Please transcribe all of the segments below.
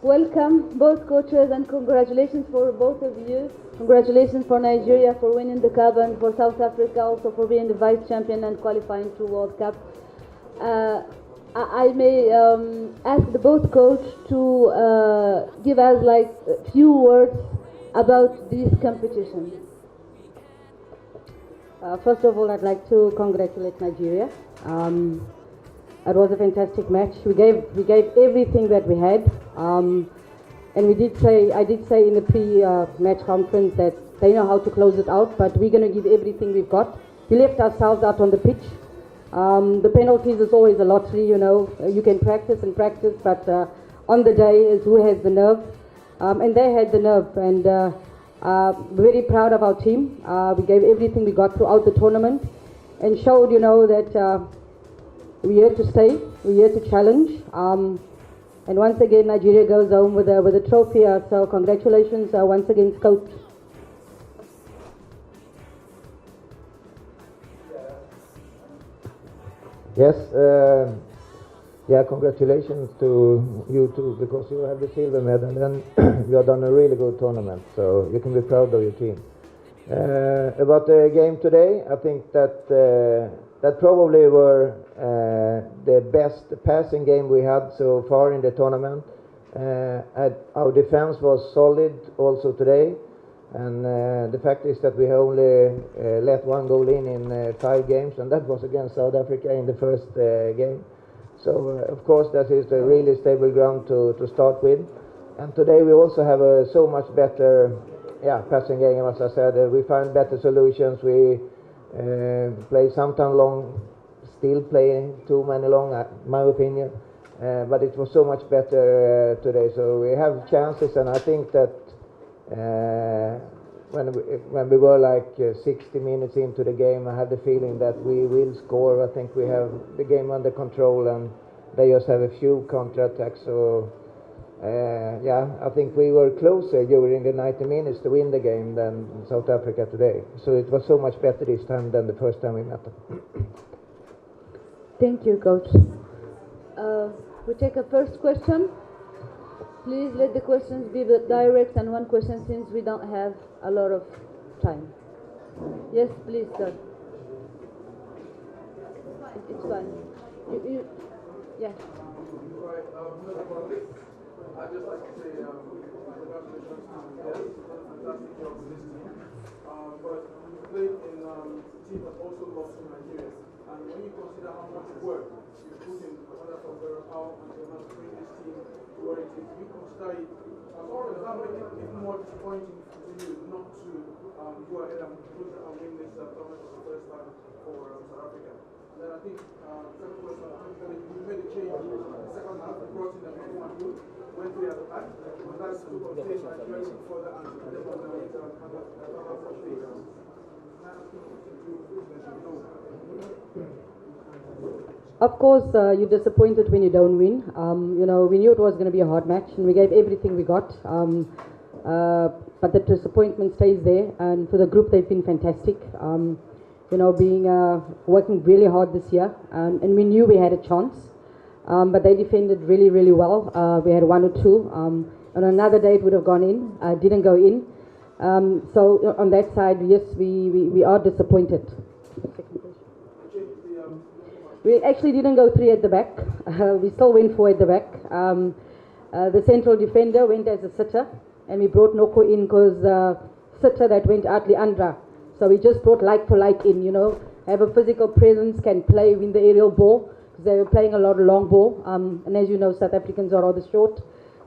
Welcome, both coaches, and congratulations for both of you. Congratulations for Nigeria for winning the cup, and for South Africa also for being the vice champion and qualifying to World Cup. I may ask the both coach to give us like a few words about this competition. First of all, I'd like to congratulate Nigeria. It was a fantastic match. We gave everything that we had, and I did say in the pre-match conference that they know how to close it out, but we're going to give everything we've got. We left ourselves out on the pitch. The penalties is always a lottery, you know. You can practice and practice, but on the day is who has the nerve, and they had the nerve. And very proud of our team. We gave everything we got throughout the tournament, and showed, you know, that. We're here to stay. We're here to challenge. And once again, Nigeria goes home with a trophy. So congratulations once again, coach. Yes. Congratulations to you too, because you have the silver medal and you have done a really good tournament. So you can be proud of your team. About the game today, I think that probably were the best passing game we had so far in the tournament. Our defense was solid also today, and the fact is that we only let one goal in 5 games, and that was against South Africa in the first game. So of course that is a really stable ground to start with. And today we also have a so much better passing game. As I said, we find better solutions. We play sometimes long, still play too many long, my opinion, but it was so much better today. So we have chances, and I think that when we were like 60 minutes into the game, I had the feeling that we will score. I think we have the game under control, and they just have a few counter-attacks. So I think we were closer during the 90 minutes to win the game than South Africa today. So it was so much better this time than the first time we met them. Thank you, coach. We take a first question. Please let the questions be direct, and one question since we don't have a lot of time. Yes, please, sir. It's fine. Yeah. I'd just like to say congratulations to Des. Fantastic job with this team. But you played in a team that also lost to Nigeria. And when you consider how much work you put in under how and to bring this team to where it is, you consider it, does that make it even more disappointing to you not to go ahead and win this tournament for the first time for South Africa? And then I think, second question, I think you made a change in the second half, you brought in the main one who went to the other back, and that's to contain Nigeria further and them on the Of course, you're disappointed when you don't win. You know, we knew it was going to be a hard match, and we gave everything we got. But the disappointment stays there, and for the group, they've been fantastic. You know, working really hard this year, and we knew we had a chance, but they defended really, really well. We had 1 or 2. On another day, it would have gone in. Didn't go in. So on that side, yes, we are disappointed. We actually didn't go 3 at the back. We still went 4 at the back. The central defender went as a sitter, and we brought Noko in because sitter that went out Leandra. So we just brought like for like in, you know, have a physical presence, can play, win the aerial ball, because they were playing a lot of long ball. And as you know, South Africans are rather short.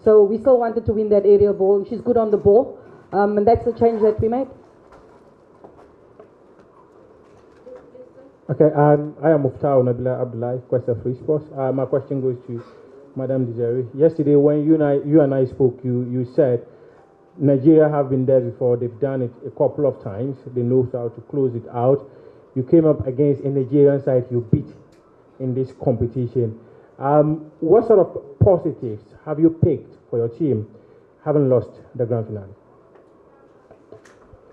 So we still wanted to win that aerial ball, and she's good on the ball. And that's the change that we made. Okay, I am Muftau Nabila Abdullah, Questa Free Sports. My question goes to Madam Desiree. Yesterday, when you and I spoke, you said Nigeria have been there before. They've done it a couple of times. They know how to close it out. You came up against a Nigerian side you beat in this competition. What sort of positives have you picked for your team, having lost the grand finale?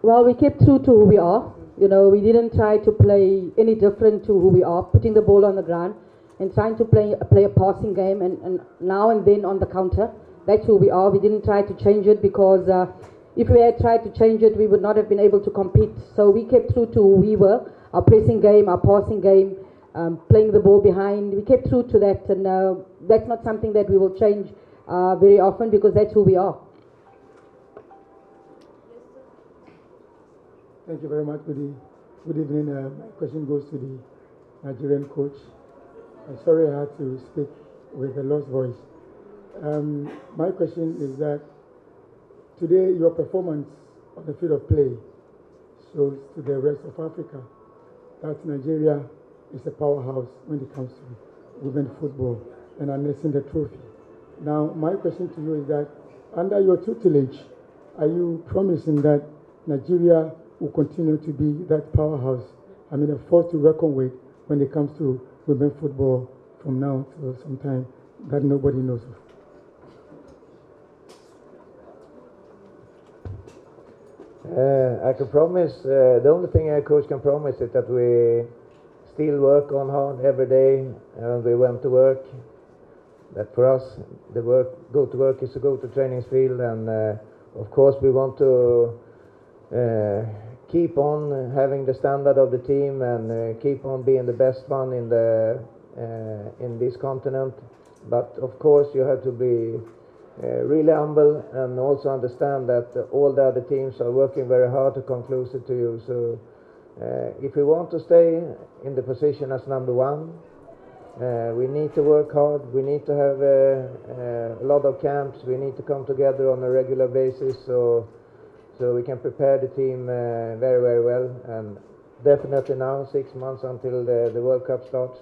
Well, we kept true to who we are. You know, we didn't try to play any different to who we are, putting the ball on the ground and trying to play a passing game and now and then on the counter. That's who we are. We didn't try to change it because if we had tried to change it, we would not have been able to compete. So we kept true to who we were, our pressing game, our passing game, playing the ball behind. We kept true to that, and that's not something that we will change very often because that's who we are. Thank you very much. Good evening. My question goes to the Nigerian coach. I'm sorry I had to speak with a lost voice. My question is that today your performance on the field of play shows to the rest of Africa that Nigeria is a powerhouse when it comes to women's football and harnessing the trophy. Now, my question to you is that under your tutelage, are you promising that Nigeria will continue to be that powerhouse, a force to reckon with when it comes to women's football from now to some time that nobody knows of? I can promise, the only thing a coach can promise is that we still work on hard every day, and we went to work. That for us, go to work is to go to training field, and of course we want to keep on having the standard of the team and keep on being the best one in this continent. But of course you have to be really humble and also understand that all the other teams are working very hard to come closer to you. So if we want to stay in the position as number one, we need to work hard. We need to have a lot of camps. We need to come together on a regular basis so we can prepare the team very, very well. And definitely now, 6 months until the World Cup starts.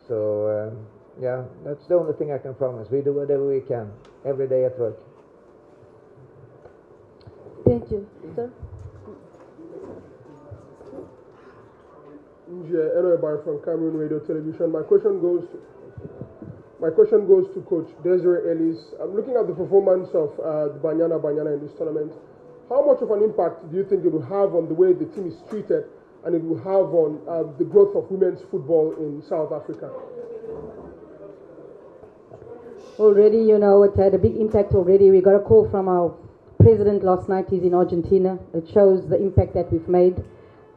So yeah, that's the only thing I can promise. We do whatever we can every day at work. Thank you. Sir? Eloy from Cameroon Radio Television. My question goes to Coach Desiree Ellis. I'm looking at the performance of the Banyana in this tournament. How much of an impact do you think it will have on the way the team is treated, and it will have on the growth of women's football in South Africa? Already, it had a big impact already. We got a call from our president last night. He's in Argentina. It shows the impact that we've made.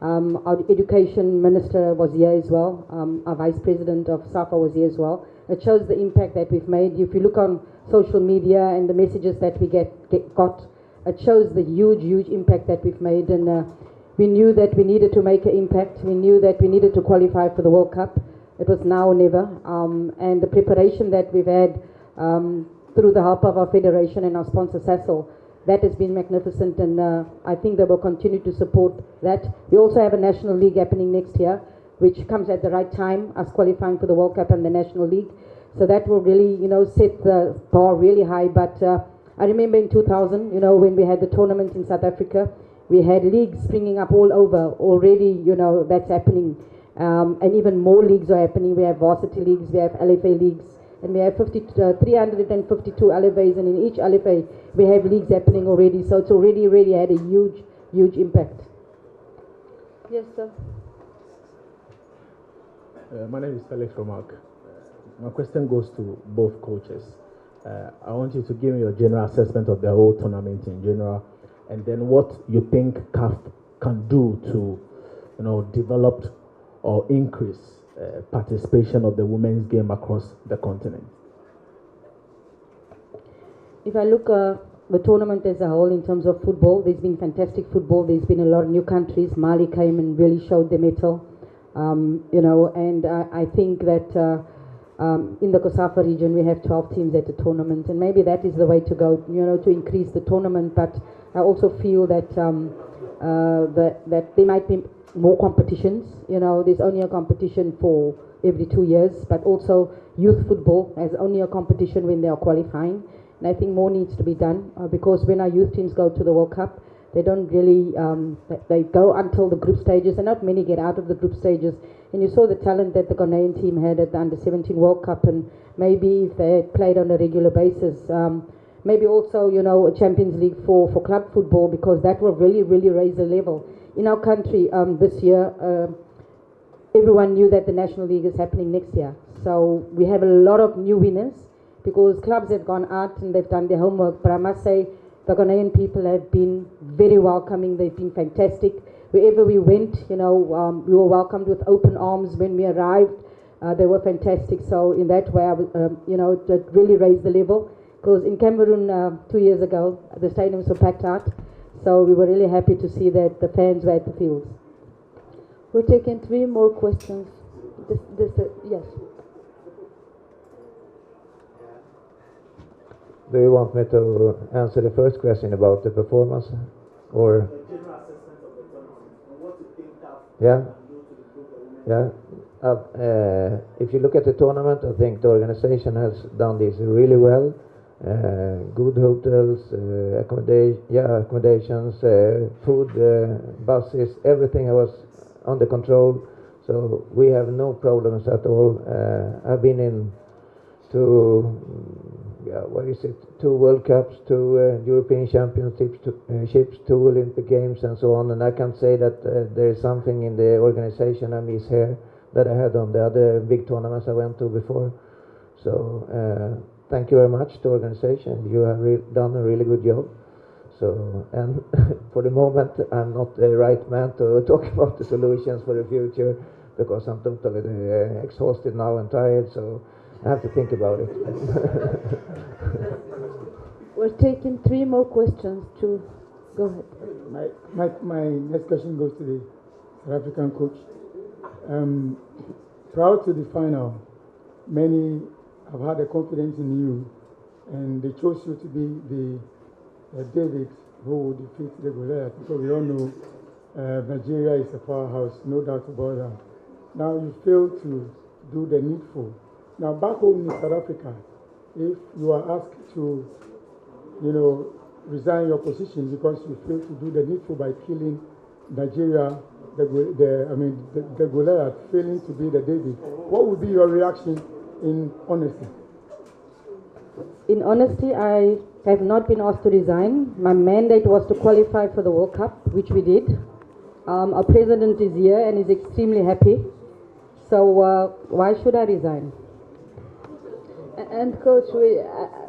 Our education minister was here as well. Our vice president of SAFA was here as well. It shows the impact that we've made. If you look on social media and the messages that we got, it shows the huge impact that we've made. And we knew that we needed to make an impact. We knew that we needed to qualify for the World Cup. It was now or never. And the preparation that we've had through the help of our federation and our sponsor SASL, that has been magnificent, and I think they will continue to support that. We also have a National League happening next year, which comes at the right time, us qualifying for the World Cup and the National League. So that will really, set the bar really high. But I remember in 2000, when we had the tournament in South Africa, we had leagues springing up all over. Already, that's happening. And even more leagues are happening. We have varsity leagues, we have LFA leagues, and we have 352 LFAs, and in each LFA we have leagues happening already. So it's already really had a huge impact. Yes, sir. My name is Felix Romark. My question goes to both coaches. I want you to give me your general assessment of the whole tournament in general, and then what you think CAF can do to, develop or increase participation of the women's game across the continent. If I look the tournament as a whole in terms of football, there's been fantastic football. There's been a lot of new countries. Mali came and really showed their mettle, and I think that in the COSAFA region we have 12 teams at the tournament, and maybe that is the way to go, to increase the tournament. But I also feel that that there might be more competitions. There's only a competition for every 2 years, but also youth football has only a competition when they are qualifying. And I think more needs to be done because when our youth teams go to the World Cup, they don't really, they go until the group stages, and not many get out of the group stages. And you saw the talent that the Ghanaian team had at the Under-17 World Cup, and maybe if they had played on a regular basis, maybe also, a Champions League for club football, because that will really raise the level. In our country this year, everyone knew that the National League is happening next year. So we have a lot of new winners, because clubs have gone out and they've done their homework. But I must say, the Ghanaian people have been very welcoming. They've been fantastic. Wherever we went, we were welcomed with open arms when we arrived. They were fantastic. So in that way, it really raised the level. Because in Cameroon 2 years ago, the stadiums were packed out. So we were really happy to see that the fans were at the fields. We're taking 3 more questions. Yes. Do you want me to answer the first question about the performance, or? Yeah. Yeah. If you look at the tournament, I think the organization has done this really well. Good hotels, accommodations, food, buses, everything was under control. So we have no problems at all. I've been in to 2 World Cups, 2 European Championships, 2 Olympic Games, and so on. And I can say that there is something in the organization I miss here that I had on the other big tournaments I went to before. So thank you very much to the organization. You have done a really good job. So, and for the moment, I'm not the right man to talk about the solutions for the future, because I'm totally exhausted now and tired. So I have to think about it. We're taking 3 more questions. Go ahead. My next question goes to the South African coach. Prior to the final, many have had a confidence in you, and they chose you to be the David who would defeat the Goliath, because we all know Nigeria is a powerhouse, no doubt about that. Now you fail to do the needful. Now back home in South Africa, if you are asked to, resign your position because you failed to do the needful by killing Nigeria, the Goliath, failing to be the David, what would be your reaction in honesty? In honesty, I have not been asked to resign. My mandate was to qualify for the World Cup, which we did. Our president is here and is extremely happy. So why should I resign? And coach, we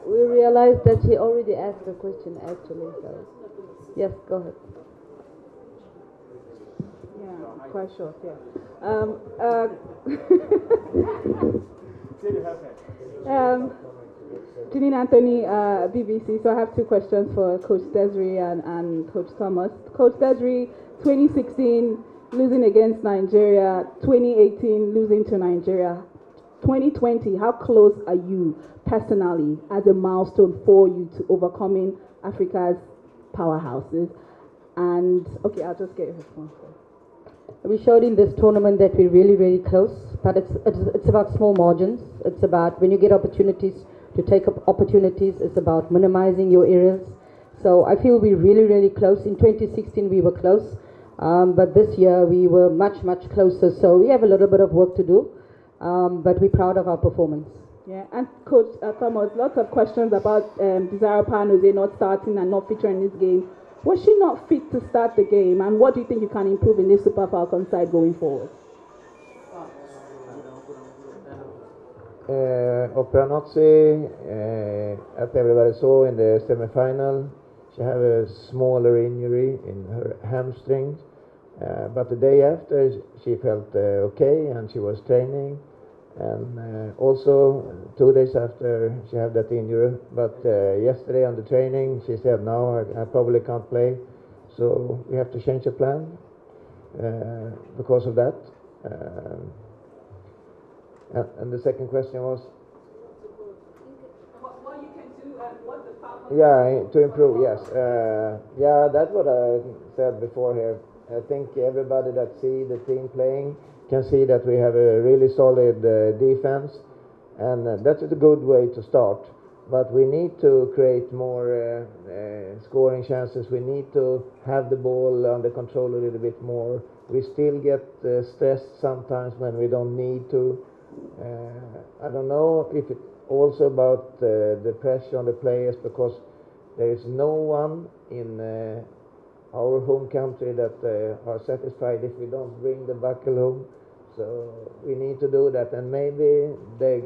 realized that he already asked a question actually. So yes, go ahead. Yeah, quite short. Yeah. Janine Anthony, BBC. So I have 2 questions for Coach Desiree and Coach Thomas. Coach Desiree, 2016 losing against Nigeria, 2018 losing to Nigeria. 2020, how close are you personally as a milestone for you to overcoming Africa's powerhouses? And okay, I'll just get your response. We showed in this tournament that we're really, really close, but it's about small margins. It's about when you get opportunities to take up opportunities, it's about minimizing your errors. So I feel we're really, really close. In 2016 we were close, but this year we were much, much closer. So we have a little bit of work to do, but we're proud of our performance. Yeah, and Coach Thomas, lots of questions about Desiree Ellis not starting and not featuring in this game. Was she not fit to start the game, and what do you think you can improve in this Super Falcons side going forward? Opranozzi, as everybody saw in the semi-final, she had a smaller injury in her hamstrings, but the day after she felt okay and she was training, and also 2 days after she had that injury, but yesterday on the training she said no, I probably can't play, so we have to change the plan because of that. And the second question was? What you can do and what the Falcons to improve, yes. That's what I said before here. I think everybody that see the team playing can see that we have a really solid defense, and that's a good way to start. But we need to create more scoring chances. We need to have the ball under control a little bit more. We still get stressed sometimes when we don't need to. I don't know if it's also about the pressure on the players, because there is no one in our home country that are satisfied if we don't bring the buckle home. So we need to do that, and maybe the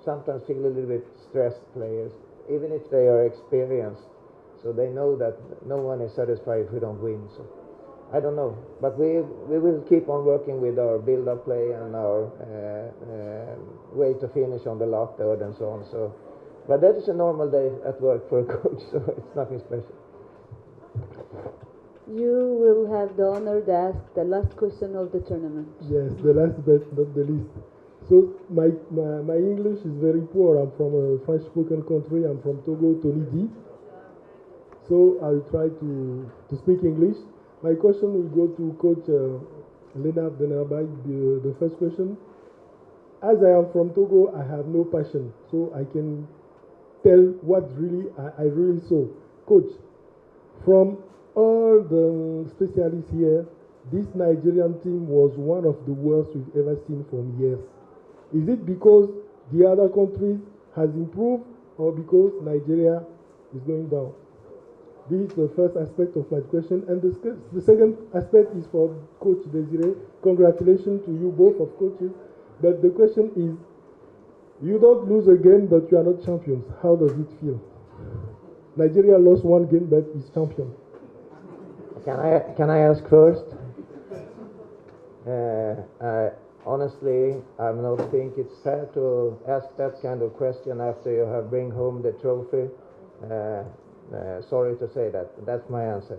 sometimes feel a little bit stressed players, even if they are experienced. So they know that no one is satisfied if we don't win. So I don't know, but we will keep on working with our build-up play and our way to finish on the last third and so on. So, but that is a normal day at work for a coach, so it's nothing special. You will have the honor to ask the last question of the tournament. Yes, the last but not the least. So my English is very poor. I'm from a French-spoken country. I'm from Togo, Tonidi. So I will try to speak English. My question will go to Coach Lennart Denerbay. The first question. As I am from Togo, I have no passion, so I can tell what really I really saw. Coach, from all the specialists here, this Nigerian team was one of the worst we've ever seen from years. Is it because the other countries has improved or because Nigeria is going down? This is the first aspect of my question. And the second aspect is for Coach Desiree. Congratulations to you both of coaches. But the question is, you don't lose a game, but you are not champions. How does it feel? Nigeria lost one game, but is champion. Can I ask first? Honestly, I don't think it's fair to ask that kind of question after you have bring home the trophy. Sorry to say that. That's my answer.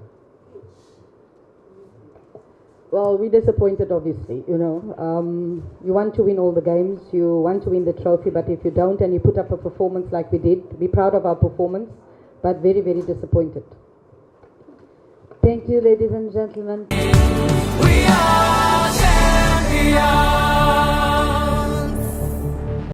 Well, we're disappointed, obviously. You know, you want to win all the games, you want to win the trophy, but if you don't and you put up a performance like we did, be proud of our performance, but very, very disappointed. Thank you, ladies and gentlemen. We are